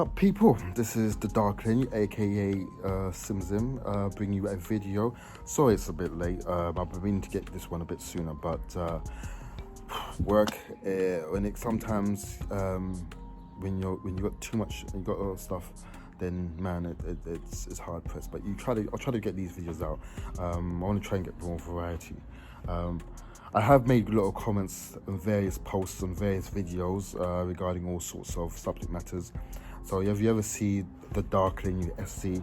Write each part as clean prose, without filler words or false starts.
up, people? This is the Darkling, aka Simzim, bringing you a video. Sorry it's a bit late. I've been meaning to get this one a bit sooner, but work when it sometimes when you got too much, you got a lot of stuff, then man, it's hard pressed. But I'll try to get these videos out. I want to try and get more variety. I have made a lot of comments on various posts on various videos regarding all sorts of subject matters. So if you ever see the Darkling SC,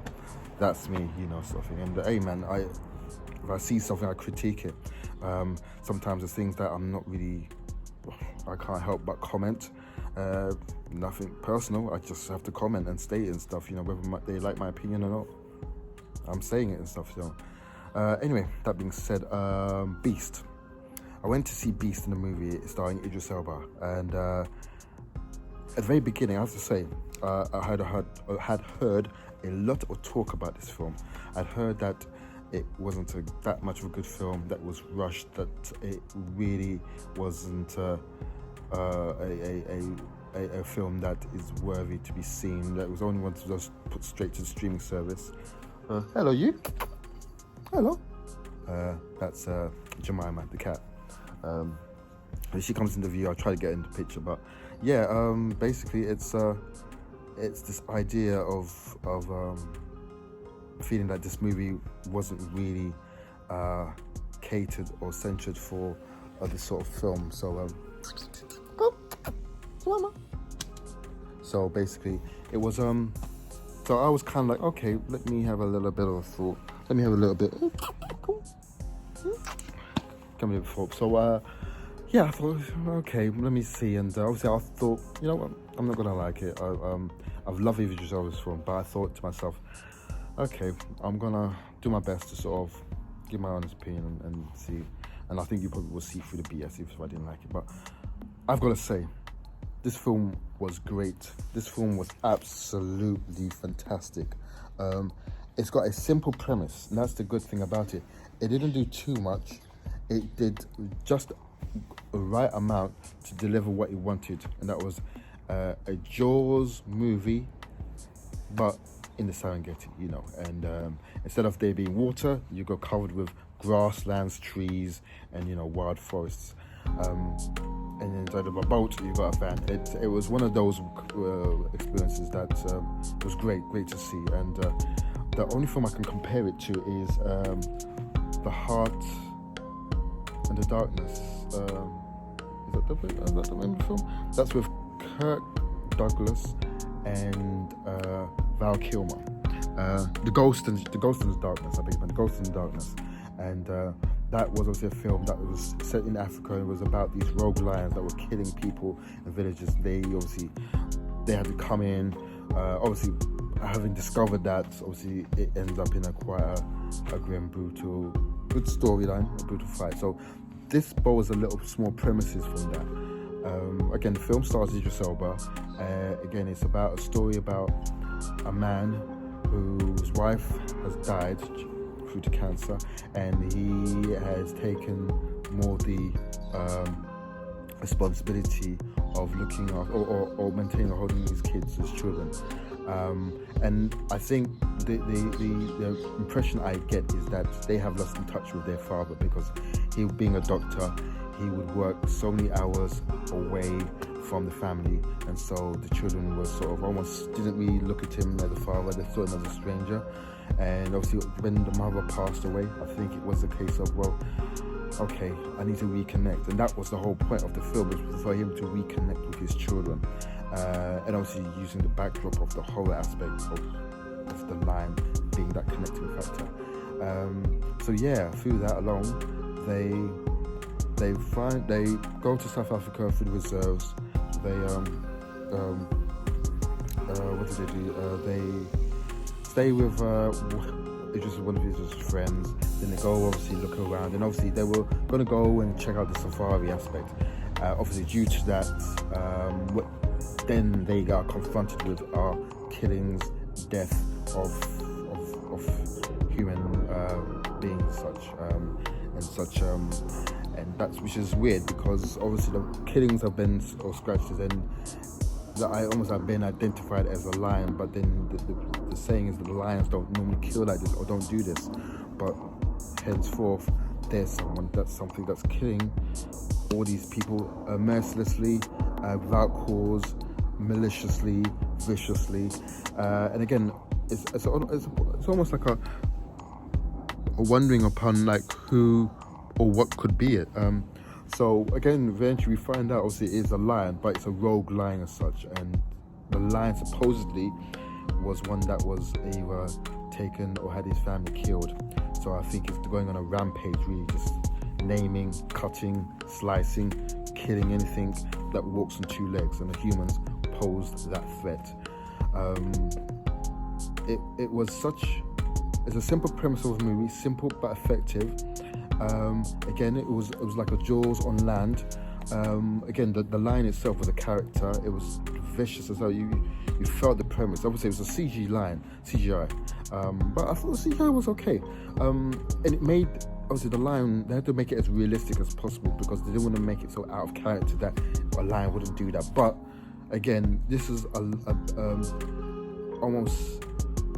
that's me, sort of thing. And hey man, if I see something, I critique it. Sometimes there's things that I can't help but comment. Nothing personal, I just have to comment and state it and stuff, whether they like my opinion or not. I'm saying it and stuff, Anyway, that being said, Beast. I went to see Beast in the movie starring Idris Elba, and at the very beginning, I have to say, I had heard a lot of talk about this film. I'd heard that it wasn't that much of a good film, that was rushed, that it really wasn't a film that is worthy to be seen, that was only one to just put straight to the streaming service. Hello, you. Hello. That's Jemima, the cat. If she comes in the view, I'll try to get in the picture. But yeah, basically, it's this idea of feeling that this movie wasn't really catered or centered for this sort of film. So basically, it was so I was kind of like, okay, let me have a little bit of a thought. Let me have a little bit. Come here, folks. So yeah, I thought, okay, let me see. And obviously, I thought, you know what, I'm not gonna like it. I've loved Idris Elba's film, but I thought to myself, okay, I'm gonna do my best to sort of give my honest opinion and see. And I think you probably will see through the BS if I didn't like it. But I've got to say, this film was great. This film was absolutely fantastic. It's got a simple premise, and that's the good thing about it. It didn't do too much. It did just a right amount to deliver what it wanted, and that was a Jaws movie, but in the Serengeti, And instead of there being water, you got covered with grasslands, trees, and wild forests. And inside of a boat, you got a van. It was one of those experiences that was great to see. And the only film I can compare it to is The Heart and the Darkness. Is that the name of the film? That's with Kirk Douglas and Val Kilmer. The Ghost and the Darkness, I beg your pardon. The Ghost in the Darkness. And that was obviously a film that was set in Africa. It was about these rogue lions that were killing people in villages. They had to come in. Obviously, having discovered that, obviously it ends up in quite a grim, brutal, good storyline, a brutal fight. So this borrows a little small premises from that. Again, the film stars Idris Elba. Again, it's about a story about a man whose wife has died due to cancer, and he has taken more the responsibility of looking after or maintaining or holding his kids, his children. And I think the impression I get is that they have lost in touch with their father, because he, being a doctor, he would work so many hours away from the family, and so the children were sort of almost didn't really look at him as a father. They saw him as a stranger. And obviously, when the mother passed away, I think it was a case of, well, okay, I need to reconnect. And that was the whole point of the film, was for him to reconnect with his children. And obviously using the backdrop of the horror aspect of the line being that connecting factor. So yeah, through that alone, they go to South Africa through the reserves. They what did they do? They stay with one of his friends. Then they go obviously look around, and obviously they were going to go and check out the safari aspect. Obviously due to that, then they got confronted with killings, death of human beings, and that's, which is weird, because obviously the killings have been or scratches, and that I almost have been identified as a lion, but then the saying is that the lions don't normally kill like this or don't do this, but henceforth there's something that's killing all these people mercilessly, without cause, maliciously, viciously, and again, it's almost like a wondering upon like who or what could be it. So again, eventually we find out obviously it is a lion, but it's a rogue lion as such, and the lion supposedly was one that was either taken or had his family killed. So I think it's going on a rampage, really, just naming, cutting, slicing, killing anything that walks on two legs, and the humans posed that threat. It's a simple premise of a movie, simple but effective. Again, it was like a Jaws on land. Again, the lion itself was a character. It was vicious as well. You felt the premise. Obviously, it was a CGI. But I thought the CGI was okay. And it made, obviously, the lion, they had to make it as realistic as possible because they didn't want to make it so out of character that a lion wouldn't do that. But again, this is almost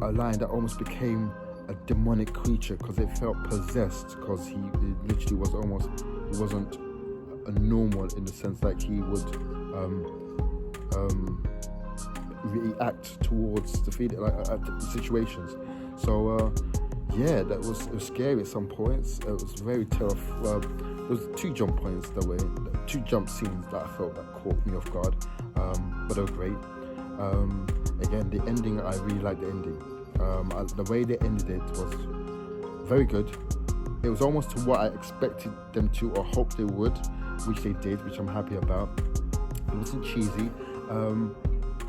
a lion that almost became a demonic creature because it felt possessed, because he literally wasn't a normal in the sense that he would react towards the situations. So yeah, it was scary at some points. It was very terrifying. Well, there was two jump scenes that I felt that caught me off guard, but they were great. Again, the ending, I really liked the ending. The way they ended it was very good. It was almost to what I expected them to or hoped they would, which they did, which I'm happy about. It wasn't cheesy.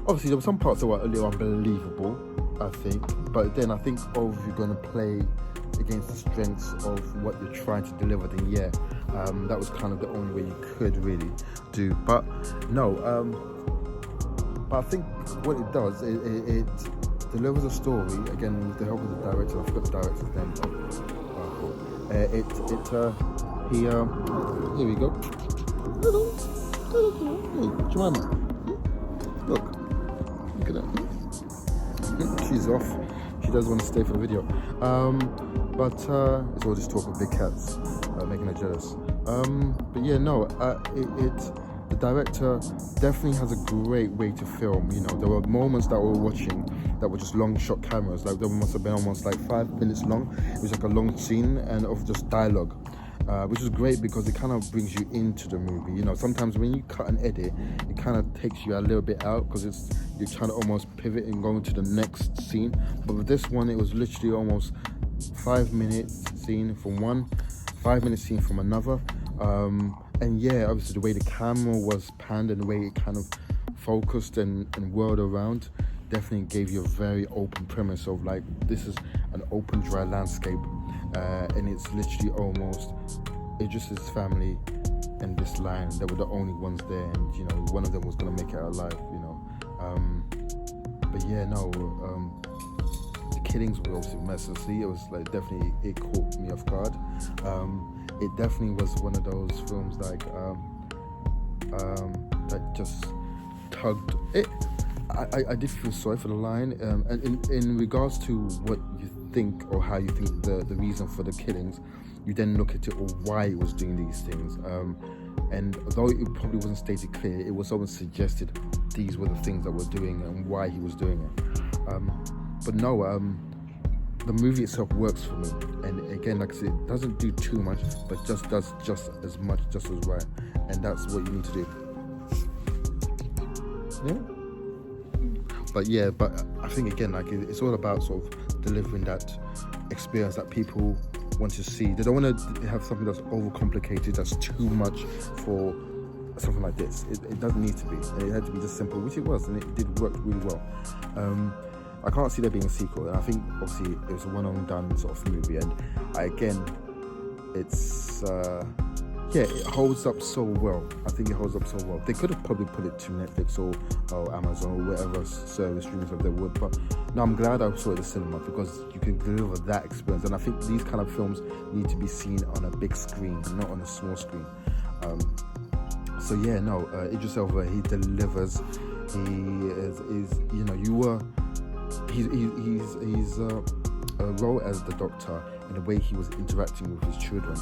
Obviously, there were some parts that were a little unbelievable, I think. But then I think if you're going to play against the strengths of what you're trying to deliver, then yeah, that was kind of the only way you could really do. But no, but I think what it does, it delivers a story, again, with the help of the director. I forgot the director's name. Here we go. Hey, Joanna. Look at that. She's off. She doesn't want to stay for the video. But it's all just talk of big cats, making her jealous. But yeah, no, the director definitely has a great way to film. You know, there were moments that we were watching that were just long shot cameras. Like, there must have been almost like 5 minutes long. It was like a long scene and of just dialogue, which is great because it kind of brings you into the movie. You know, sometimes when you cut and edit, it kind of takes you a little bit out because you're trying to almost pivot and go into the next scene. But with this one, it was literally almost 5 minutes scene from one, 5 minute scene from another. And yeah, obviously the way the camera was panned and the way it kind of focused and whirled around definitely gave you a very open premise of like, this is an open, dry landscape, and it's literally almost Idris's family and this lion. They were the only ones there, and you know, one of them was gonna make it out alive, you know. But yeah, no, the killings were obviously mercilessly. It was like, definitely, it caught me off guard. It definitely was one of those films like that just tugged it. I did feel sorry for the lion, and in regards to what you think or how you think the reason for the killings, you then look at it or why he was doing these things, and although it probably wasn't stated clear, it was almost suggested these were the things that we're doing and why he was doing it. But no, the movie itself works for me, and again, like I said, it doesn't do too much, but just does just as much, just as right, and that's what you need to do. Yeah. But yeah, but I think again, like, it's all about sort of delivering that experience that people want to see. They don't want to have something that's overcomplicated, that's too much for something like this. It doesn't need to be. It had to be just simple, which it was, and it did work really well. I can't see there being a sequel, and I think obviously it was a one and done sort of movie, and it's yeah, it holds up so well. I think it holds up so well. They could have probably put it to Netflix or Amazon or whatever service streaming that they would, but no, I'm glad I saw it at the cinema because you can deliver that experience, and I think these kind of films need to be seen on a big screen, not on a small screen. So yeah, no, Idris Elba, he delivers. He is you know, he's a role as the Doctor, and the way he was interacting with his children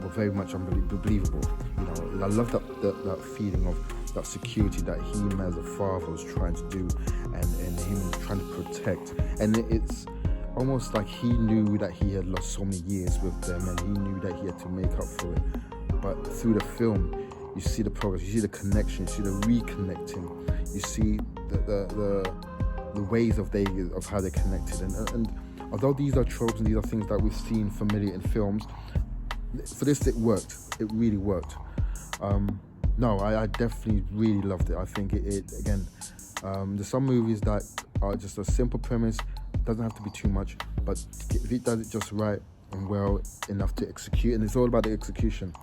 were very much unbelievable. You know, I love that feeling of that security that him as a father was trying to do, and him trying to protect. And it's almost like he knew that he had lost so many years with them, and he knew that he had to make up for it. But through the film, you see the progress, you see the connection, you see the reconnecting, you see the ways of how they connected. And although these are tropes and these are things that we've seen familiar in films, for this it worked. It really worked. No, I definitely really loved it. I think it again, there's some movies that are just a simple premise, doesn't have to be too much, but if it does it just right and well enough to execute, and it's all about the execution,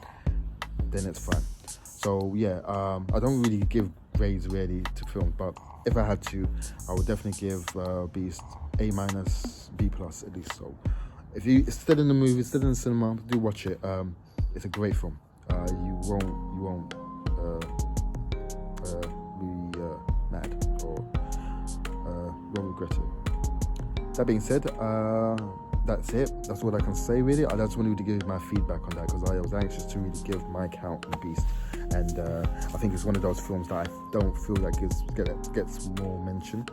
then it's fine. So yeah, I don't really give grades really to films, but if I had to, I would definitely give Beast A-, B+ at least. So if it's still in the movie, still in the cinema, do watch it. It's a great film. You won't be mad or won't regret it. That being said, that's it. That's what I can say really. I just wanted to give my feedback on that because I was anxious to really give my account on Beast, and I think it's one of those films that I don't feel like gets more mention.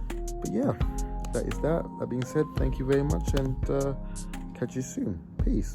But yeah, that is that. That being said, thank you very much, and catch you soon. Peace.